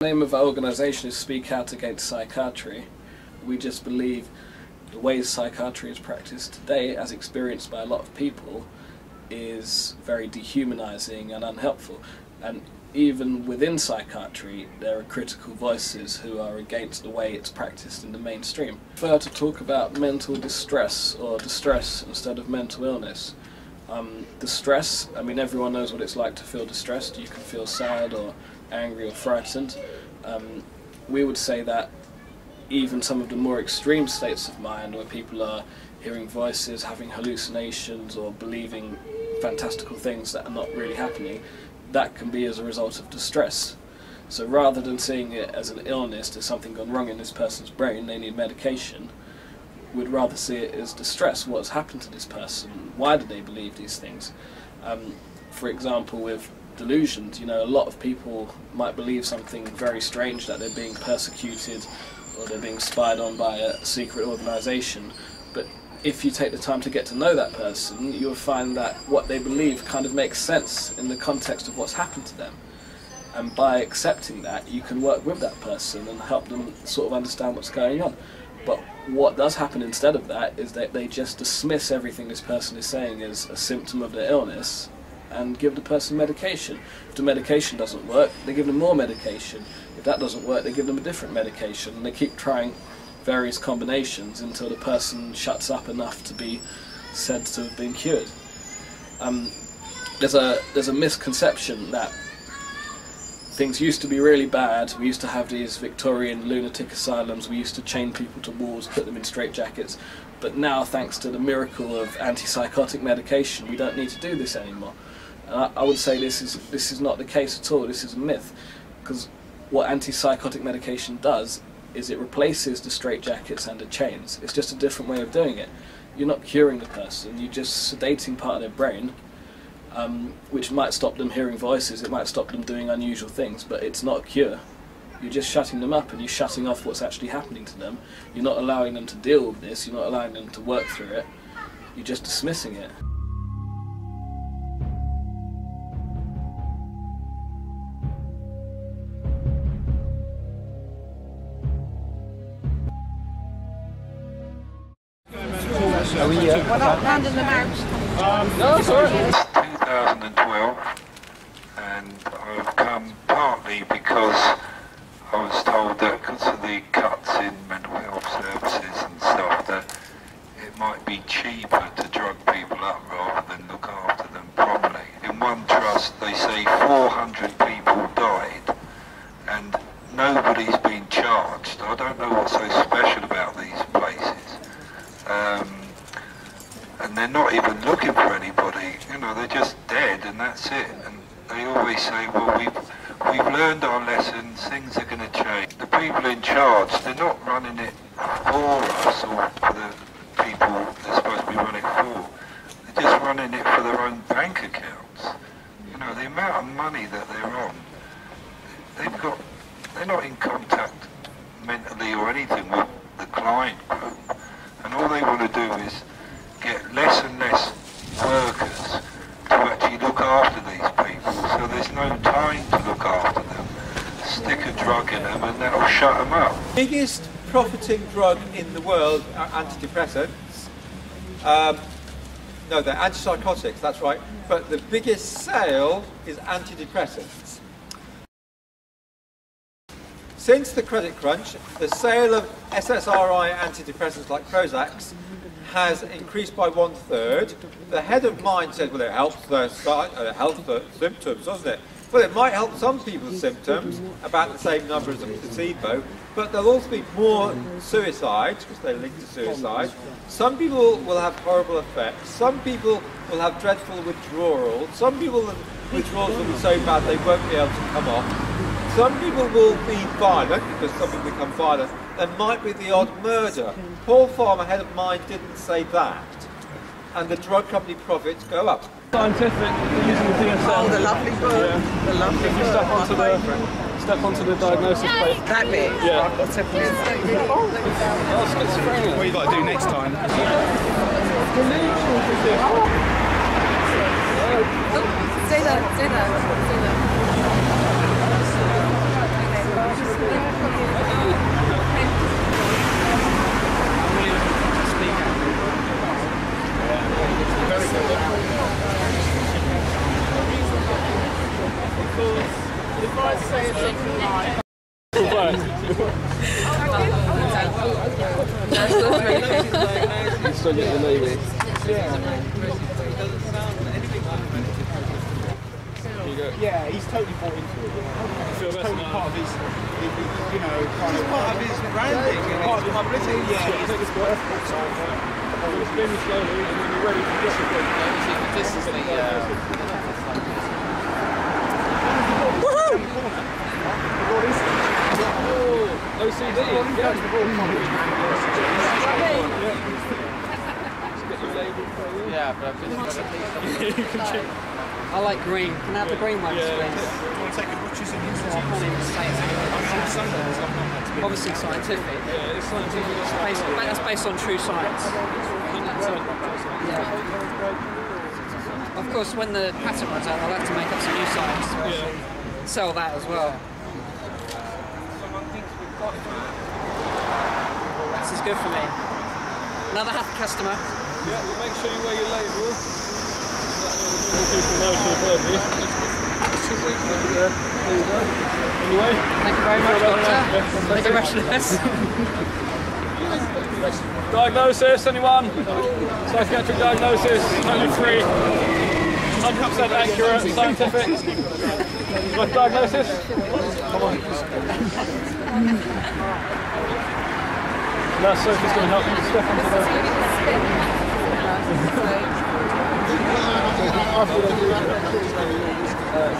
The name of our organisation is Speak Out Against Psychiatry. We just believe the way psychiatry is practiced today, as experienced by a lot of people, is very dehumanising and unhelpful. And even within psychiatry, there are critical voices who are against the way it's practiced in the mainstream. I prefer to talk about mental distress or distress instead of mental illness. Distress, I mean, everyone knows what it's like to feel distressed. You can feel sad or angry or frightened. We would say that even some of the more extreme states of mind, where people are hearing voices, having hallucinations or believing fantastical things that are not really happening, that can be as a result of distress. So rather than seeing it as an illness, there's something gone wrong in this person's brain, they need medication, we'd rather see it as distress. What's happened to this person? Why do they believe these things? For example, with delusions, you know, a lot of people might believe something very strange, that they're being persecuted or they're being spied on by a secret organisation, but if you take the time to get to know that person, you'll find that what they believe kind of makes sense in the context of what's happened to them. And by accepting that, you can work with that person and help them sort of understand what's going on. But what does happen instead of that is that they just dismiss everything this person is saying as a symptom of their illness and give the person medication. If the medication doesn't work, they give them more medication. If that doesn't work, they give them a different medication, and they keep trying various combinations until the person shuts up enough to be said to have been cured. There's a misconception that things used to be really bad. We used to have these Victorian lunatic asylums, we used to chain people to walls, put them in straitjackets, but now, thanks to the miracle of antipsychotic medication, we don't need to do this anymore. And I would say this is not the case at all. This is a myth, because what antipsychotic medication does is it replaces the straitjackets and the chains. It's just a different way of doing it. You're not curing the person, you're just sedating part of their brain, which might stop them hearing voices, it might stop them doing unusual things, but it's not a cure. You're just shutting them up and you're shutting off what's actually happening to them. You're not allowing them to deal with this, you're not allowing them to work through it, you're just dismissing it. We're not rounding them out. No, it's alright. 2012, and I've come partly because I was told that because of the cuts in mental health services and stuff, that it might be cheaper to drug people up rather than look after them properly. In one trust they say 400 people died and nobody's been charged. I don't know what's so special about these places. And they're not even looking for anybody, you know, they're just dead and that's it. And they always say, well, we've learned our lessons, things are going to change. The people in charge, they're not running it for us or for the people they're supposed to be running it for. They're just running it for their own bank accounts. You know, the amount of money that they're on, they're not in contact mentally or anything with the client group. And all they want to do is get less and less workers to actually look after these people, so there's no time to look after them. Stick a drug in them and that'll shut them up. Biggest profiting drug in the world are antidepressants. No, they're antipsychotics, that's right, but the biggest sale is antidepressants. Since the credit crunch, the sale of SSRI antidepressants like Prozacs has increased by 1/3. The head of mind said, well, it helps the symptoms, doesn't it? Well, it might help some people's symptoms, about the same number as a placebo, but there'll also be more suicides, because they're linked to suicide. Some people will have horrible effects. Some people will have dreadful withdrawals. Some people, the withdrawals will be so bad they won't be able to come off. Some people will be violent, because some people become violent. There might be the odd murder. Paul Farmer, head of mind, didn't say that. And the drug company profits go up. Scientific, using the DSM. Oh, the lovely book. Yeah. The lovely If you book. step onto the diagnosis plate. That bit? Yeah. I've got symptoms. Oh, schizophrenia. What you got to do next time? Stay there, stay there, stay there. If I say something like... Still get the lady. Yeah, he's totally bought into it. It's totally part of his, you know, kind of part of his branding, part of his publicity. Yeah, it's worthwhile. It's been slowly, and when you're ready for discipline. This is the... OCD. Yeah, but I like green. Can I have the green ones, please? You want to take a butcher's and Obviously scientific. Yeah, it's scientific. That's based on true science. Yeah. Of course, when the patent runs out, I'll have to make up some new science to actually sell that as well. This is good for me. Another happy customer. Yeah, well, make sure you wear your label. More people know to observe you. Anyway. Thank you very much, Doctor. Thank you very much. Diagnosis, anyone? Psychiatric diagnosis, totally free. 100% accurate, scientific. Like diagnosis? Come on. Now Sophie's going to help you step into the...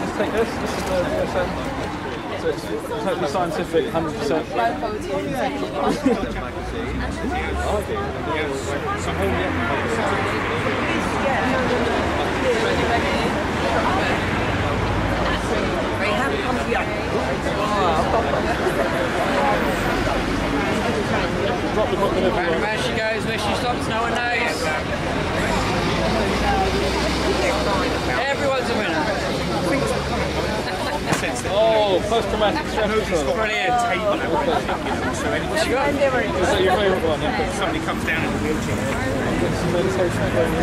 just take this is the DSM. So it's totally scientific, 100%. Drop the book in everywhere. Where she goes, where she stops, no one knows. Everyone's a winner. Oh, post-traumatic stress disorder. Brilliant. So Is that your favourite one? Yeah? somebody comes down in a wheelchair. Get some meditation going.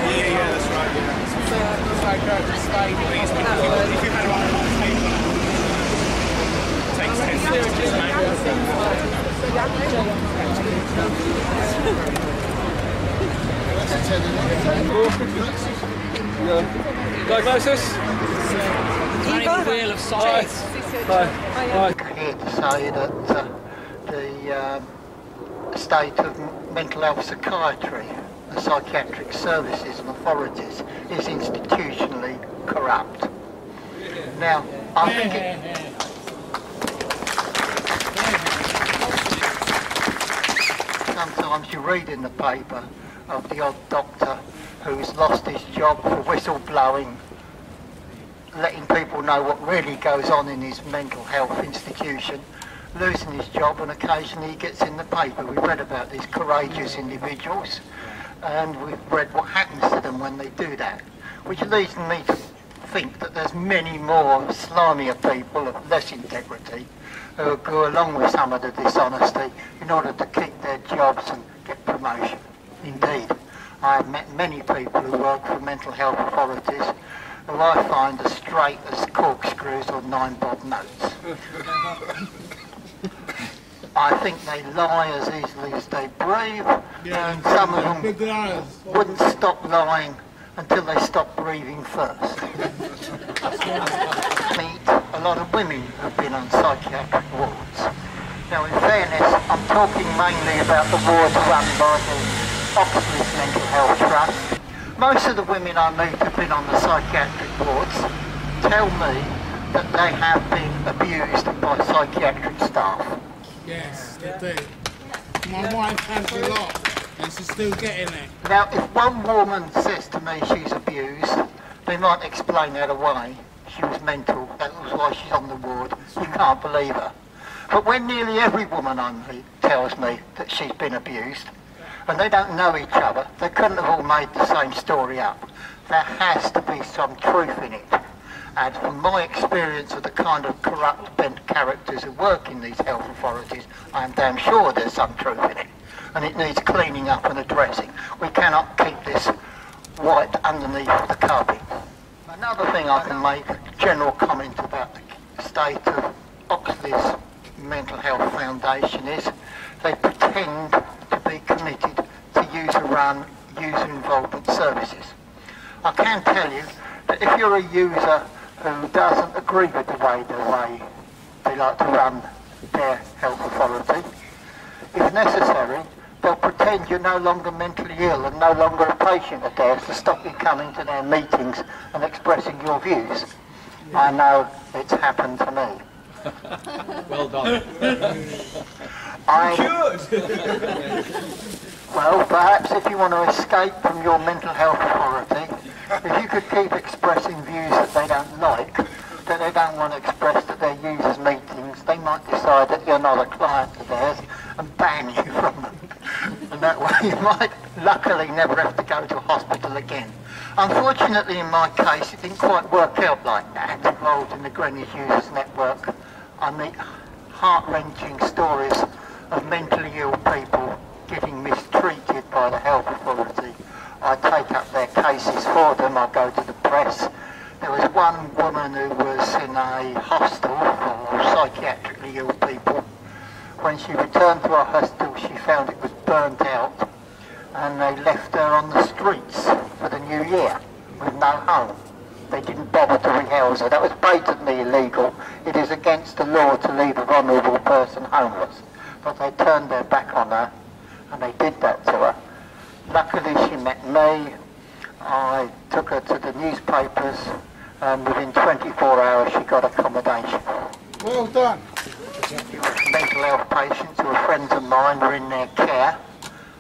Yeah, that's right. If you had one on the table, it takes 10 minutes to just Diagnosis? Running the wheel of science. Hi. Here to say that the state of mental health psychiatry, the psychiatric services and authorities is institutionally corrupt. Now, I think sometimes you read in the paper of the odd doctor who's lost his job for whistleblowing, letting people know what really goes on in his mental health institution, losing his job, and occasionally he gets in the paper. We've read about these courageous individuals, and we've read what happens to them when they do that, which leads me to think that there's many more slimier people of less integrity who go along with some of the dishonesty in order to keep their jobs and get promotion. Indeed, I have met many people who work for mental health authorities who I find as straight as corkscrews or 9-bob notes. I think they lie as easily as they breathe, and some of them wouldn't stop lying until they stop breathing first. Meet a lot of women who've been on psychiatric wards. Now, in fairness, I'm talking mainly about the wards run by the Oxford Mental Health Trust. Most of the women I meet who've been on the psychiatric wards tell me that they have been abused by psychiatric staff. Yes, they do. My wife has a lot, and she's still getting it. Now, if one woman says to me she's abused, they might explain that away. She was mental, that was why she's on the ward. You can't believe her. But when nearly every woman I meet tells me that she's been abused, and they don't know each other, they couldn't have all made the same story up. There has to be some truth in it. And from my experience of the kind of corrupt, bent characters who work in these health authorities, I am damn sure there's some truth in it. And it needs cleaning up and addressing. We cannot keep this white underneath the carpet. Another thing I can make, a general comment about the state of Oxley's Mental Health Foundation, is they pretend to be committed to user-run, user-involvement services. I can tell you that if you're a user who doesn't agree with the way they like to run their health authority, if necessary, they'll pretend you're no longer mentally ill and no longer a patient of theirs to stop you coming to their meetings and expressing your views. I know it's happened to me. Well done. Well, perhaps if you want to escape from your mental health authority, if you could keep expressing views that they don't like, that they don't want to express at their users' meetings, they might decide that you're not a client of theirs and ban you from them. And that way you might, luckily, never have to go to a hospital again. Unfortunately, in my case, it didn't quite work out like that. Involved in the Greenwich Users Network, I meet heart-wrenching stories of mentally ill people getting mistreated by the health authority. I take up their cases for them, I go to the press. There was one woman who was in a hostel for psychiatrically ill people. When she returned to her hostel, she found it was burnt out, and they left her on the streets for the new year with no home. They didn't bother to rehouse her. That was blatantly illegal. It is against the law to leave a vulnerable person homeless. But they turned their back on her, and they did that to her. Luckily, she met me. I took her to the newspapers, and within 24 hours, she got accommodation. Well done. Mental health patients who are friends of mine were in their care,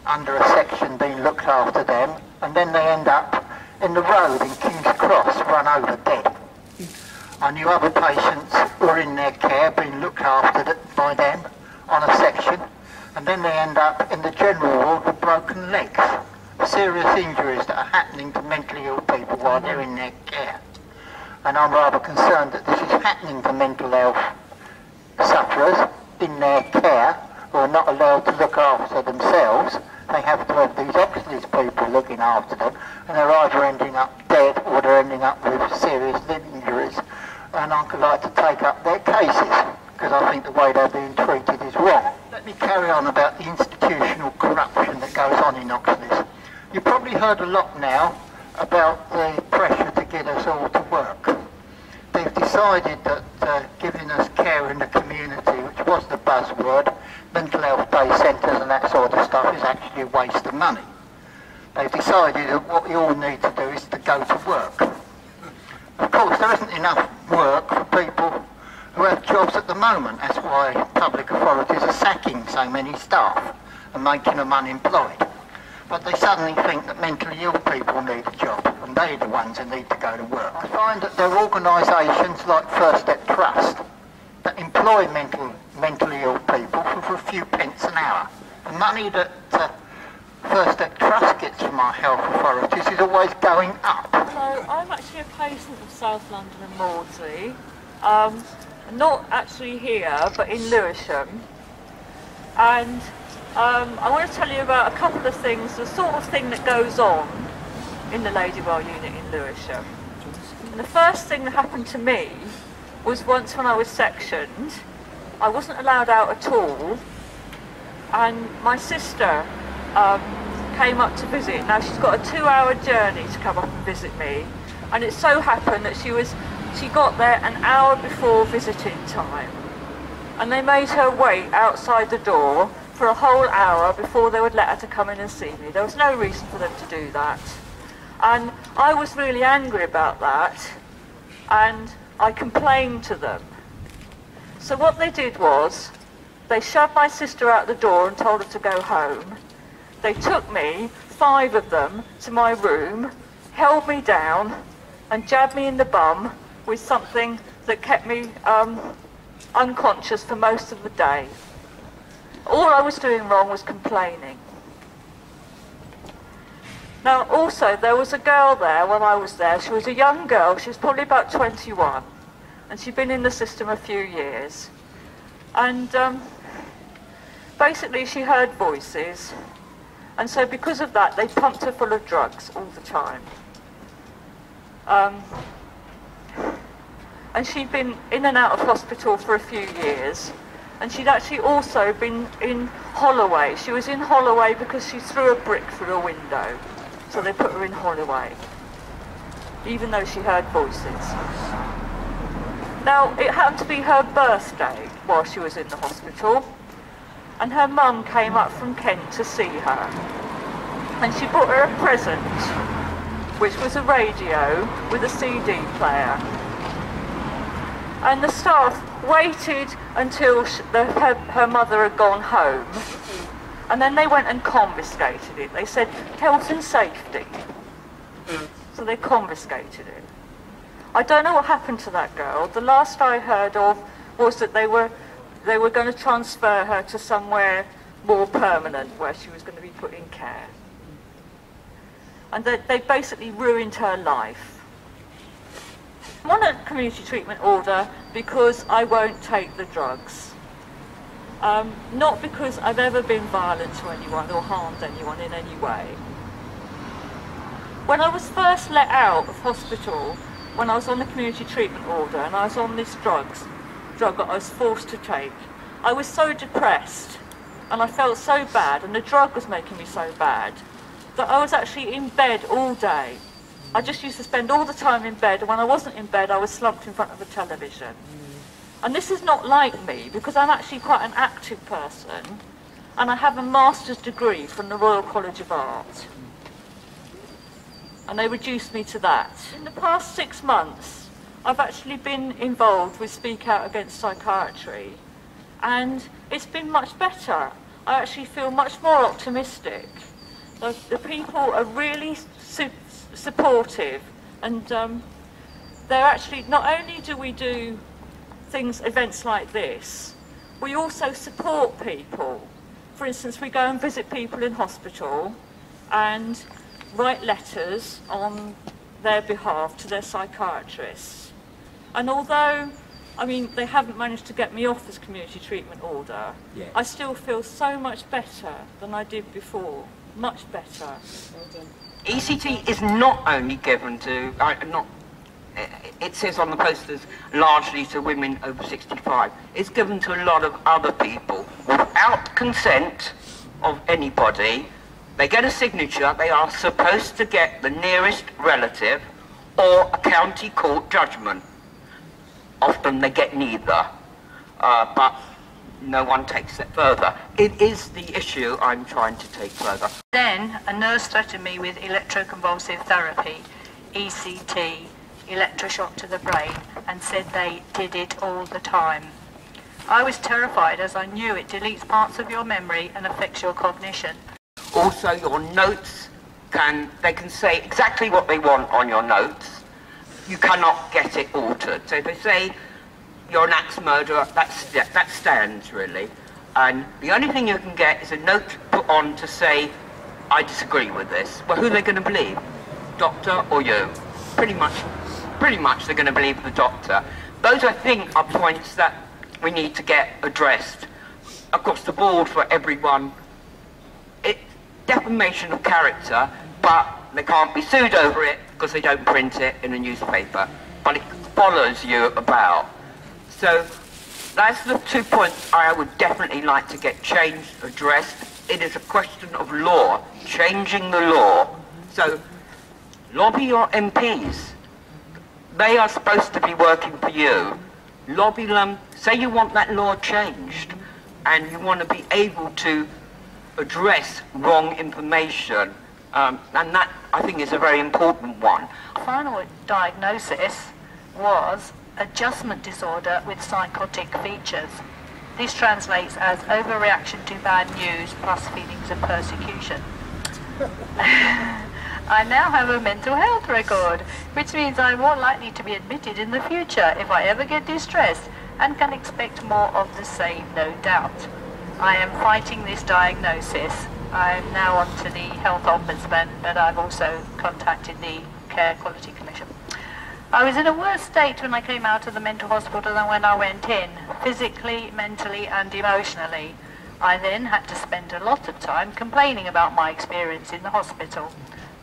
under a section being looked after them, and then they end up in the road in King's Cross, run over dead. I knew other patients who were in their care being looked after by them on a section, and then they end up in the general ward with broken legs, serious injuries that are happening to mentally ill people while they're in their care. And I'm rather concerned that this is happening to mental health sufferers in their care who are not allowed to look after themselves. They have to have these Oxley's people looking after them, and they're either ending up dead or they're ending up with serious limb injuries. And I could like to take up their cases, because I think the way they're being treated is wrong. Let me carry on about the institutional corruption that goes on in Oxley's. You've probably heard a lot now about the pressure to get us all to work. They've decided that giving us care in the community, which was the buzzword, mental health day centres and that sort of stuff, is actually a waste of money. They've decided that what we all need to do is to go to work. Of course, there isn't enough work for people who have jobs at the moment. That's why public authorities are sacking so many staff and making them unemployed. But they suddenly think that mentally ill people need a job, and they're the ones who need to go to work. I find that there are organisations like First Step Trust that employ mentally ill people for a few pence an hour. The money that First Step Trust gets from our health authorities is always going up. So I'm actually a patient of South London and Maudsley, not actually here, but in Lewisham. And I want to tell you about a couple of things, the sort of thing that goes on in the Ladywell unit in Lewisham. And the first thing that happened to me was once when I was sectioned, I wasn't allowed out at all, and my sister came up to visit. Now she's got a 2-hour journey to come up and visit me, and it so happened that she got there an hour before visiting time, and they made her wait outside the door for a whole hour before they would let her to come in and see me. There was no reason for them to do that. And I was really angry about that, and I complained to them. So what they did was, they shoved my sister out the door and told her to go home. They took me, 5 of them, to my room, held me down, and jabbed me in the bum with something that kept me unconscious for most of the day. All I was doing wrong was complaining. Now also there was a girl there when I was there. She was a young girl, she was probably about 21, and she'd been in the system a few years. And basically she heard voices, and so because of that they pumped her full of drugs all the time. And she'd been in and out of hospital for a few years, and she'd actually also been in Holloway. She was in Holloway because she threw a brick through a window, so they put her in Holloway, even though she heard voices. Now, it happened to be her birthday while she was in the hospital, and her mum came up from Kent to see her, and she brought her a present, which was a radio with a CD player. And the staff waited until her mother had gone home, and then they went and confiscated it. They said, health and safety. So they confiscated it. I don't know what happened to that girl. The last I heard of was that they were going to transfer her to somewhere more permanent, where she was going to be put in care. And they basically ruined her life. I'm on a community treatment order because I won't take the drugs. Not because I've ever been violent to anyone or harmed anyone in any way. When I was first let out of hospital, when I was on the community treatment order and I was on this drug that I was forced to take, I was so depressed and I felt so bad, and the drug was making me so bad, that I was actually in bed all day. I just used to spend all the time in bed, and when I wasn't in bed I was slumped in front of the television. And this is not like me, because I'm actually quite an active person, and I have a master's degree from the Royal College of Art. And they reduced me to that. In the past 6 months, I've actually been involved with Speak Out Against Psychiatry, and it's been much better. I actually feel much more optimistic. The people are really supportive, and they're actually, not only do we do events like this, we also support people. For instance, we go and visit people in hospital and write letters on their behalf to their psychiatrists. And although, I mean, they haven't managed to get me off this community treatment order, yes, I still feel so much better than I did before. Much better. Well done. ECT is not only given to, it says on the posters, largely to women over 65. It's given to a lot of other people without consent of anybody. They get a signature, they are supposed to get the nearest relative or a county court judgment. Often they get neither, but no one takes it further. It is the issue I'm trying to take further. Then a nurse threatened me with electroconvulsive therapy, ECT, electroshock to the brain, and said they did it all the time. I was terrified, as I knew it deletes parts of your memory and affects your cognition. Also, your notes they can say exactly what they want on your notes. You cannot get it altered. So if they say you're an axe murderer, that stands really. And the only thing you can get is a note put on to say, I disagree with this. Well, who are they going to believe? Doctor or you? Pretty much they're going to believe the doctor. Those, I think, are points that we need to get addressed across the board for everyone. It's defamation of character, but they can't be sued over it because they don't print it in a newspaper. But it follows you about. So that's the 2 points I would definitely like to get changed, addressed. It is a question of law, changing the law. So lobby your MPs. They are supposed to be working for you. Lobby them, say you want that law changed, and you want to be able to address wrong information. And that, I think, is a very important one. Final diagnosis was adjustment disorder with psychotic features. This translates as overreaction to bad news plus feelings of persecution. I now have a mental health record, which means I'm more likely to be admitted in the future if I ever get distressed, and can expect more of the same, no doubt. I am fighting this diagnosis. I'm now on to the Health Ombudsman, but I've also contacted the Care Quality Commission. I was in a worse state when I came out of the mental hospital than when I went in, physically, mentally and emotionally. I then had to spend a lot of time complaining about my experience in the hospital.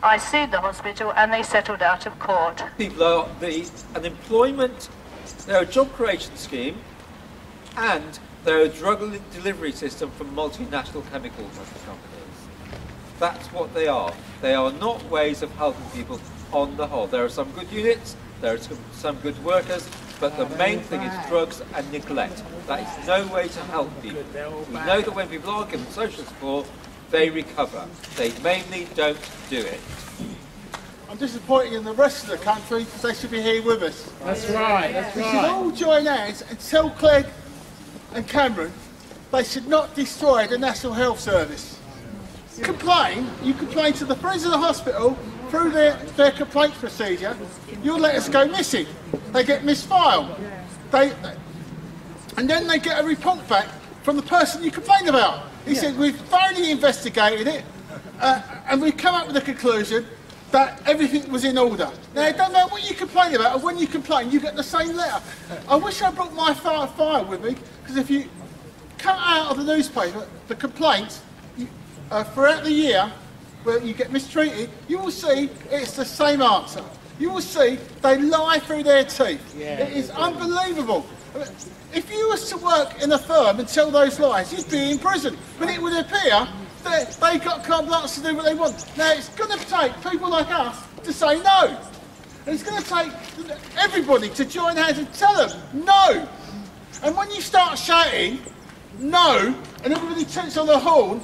I sued the hospital and they settled out of court. People are an employment, they're a job creation scheme, and they're a drug delivery system for multinational chemical companies. That's what they are. They are not ways of helping people on the whole. There are some good units, there are some good workers, but the main thing is drugs and neglect. That is no way to help people. We know that when people are given social support, they recover. They mainly don't do it. I'm disappointed in the rest of the country because they should be here with us. That's right, that's We right. should all join hands and tell Clegg and Cameron they should not destroy the National Health Service. You complain to the friends of the hospital through their complaint procedure, your letters go missing. They get misfiled. And then they get a report back from the person you complained about. He said, we've thoroughly investigated it and we've come up with a conclusion that everything was in order. Now, it doesn't matter what you complain about, or when you complain, you get the same letter. I wish I brought my file with me, because if you cut out of the newspaper the complaints throughout the year where you get mistreated, you will see it's the same answer. You will see they lie through their teeth. Yeah. It is unbelievable. If you was to work in a firm and tell those lies, you'd be in prison. But it would appear that they got carte blanche to do what they want. Now, it's going to take people like us to say no. And it's going to take everybody to join hands and tell them no. And when you start shouting no, and everybody toots on the horn,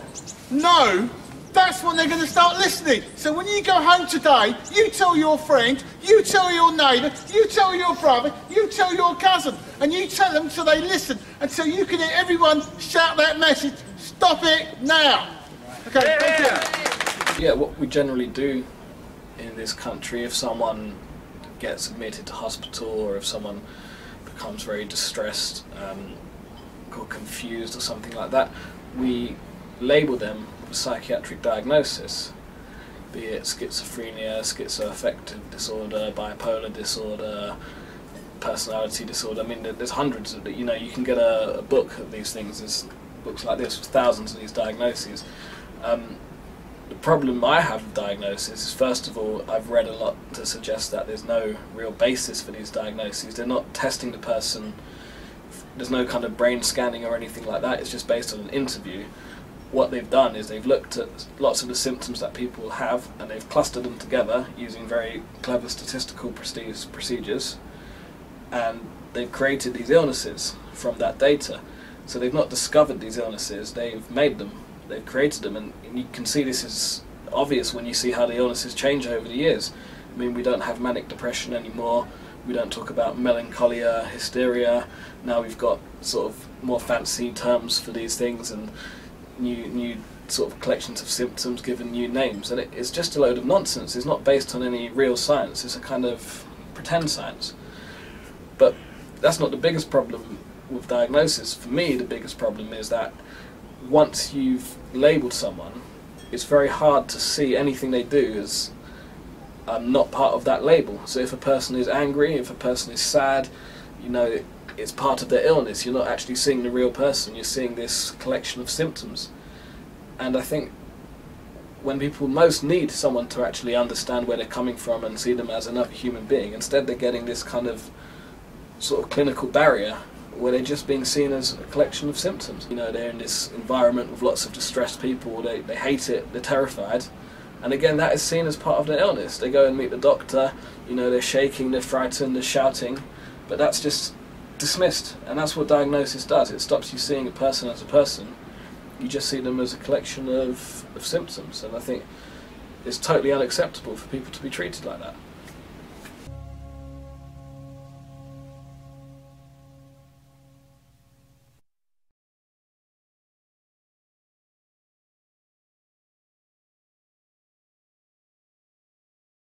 no, that's when they're going to start listening. So when you go home today, you tell your friend, you tell your neighbour, you tell your brother, you tell your cousin, and you tell them so they listen, until you can hear everyone shout that message, stop it now. Okay, thank you. Yeah, what we generally do in this country, if someone gets admitted to hospital or if someone becomes very distressed or confused or something like that, we label them with a psychiatric diagnosis, be it schizophrenia, schizoaffective disorder, bipolar disorder, personality disorder. I mean, there's hundreds of, you know, you can get a book of these things, there's books like this with thousands of these diagnoses. The problem I have with diagnosis is, first of all, I've read a lot to suggest that there's no real basis for these diagnoses. They're not testing the person, there's no kind of brain scanning or anything like that, it's just based on an interview. What they've done is they've looked at lots of the symptoms that people have and they've clustered them together using very clever statistical procedures, and they've created these illnesses from that data. So they've not discovered these illnesses, they've made them. They've created them, and you can see this is obvious when you see how the illnesses change over the years. I mean, we don't have manic depression anymore, we don't talk about melancholia, hysteria, now we've got sort of more fancy terms for these things and new sort of collections of symptoms given new names, and it's just a load of nonsense. It's not based on any real science, it's a kind of pretend science. But that's not the biggest problem with diagnosis. For me, the biggest problem is that once you've labelled someone, it's very hard to see anything they do as not part of that label. So if a person is angry, if a person is sad, you know, it's part of their illness. You're not actually seeing the real person, you're seeing this collection of symptoms. And I think when people most need someone to actually understand where they're coming from and see them as another human being, instead they're getting this kind of sort of clinical barrier where they're just being seen as a collection of symptoms. You know, they're in this environment with lots of distressed people, they hate it, they're terrified, and again that is seen as part of their illness. They go and meet the doctor, you know, they're shaking, they're frightened, they're shouting, but that's just dismissed, and that's what diagnosis does. It stops you seeing a person as a person, you just see them as a collection of symptoms, and I think it's totally unacceptable for people to be treated like that.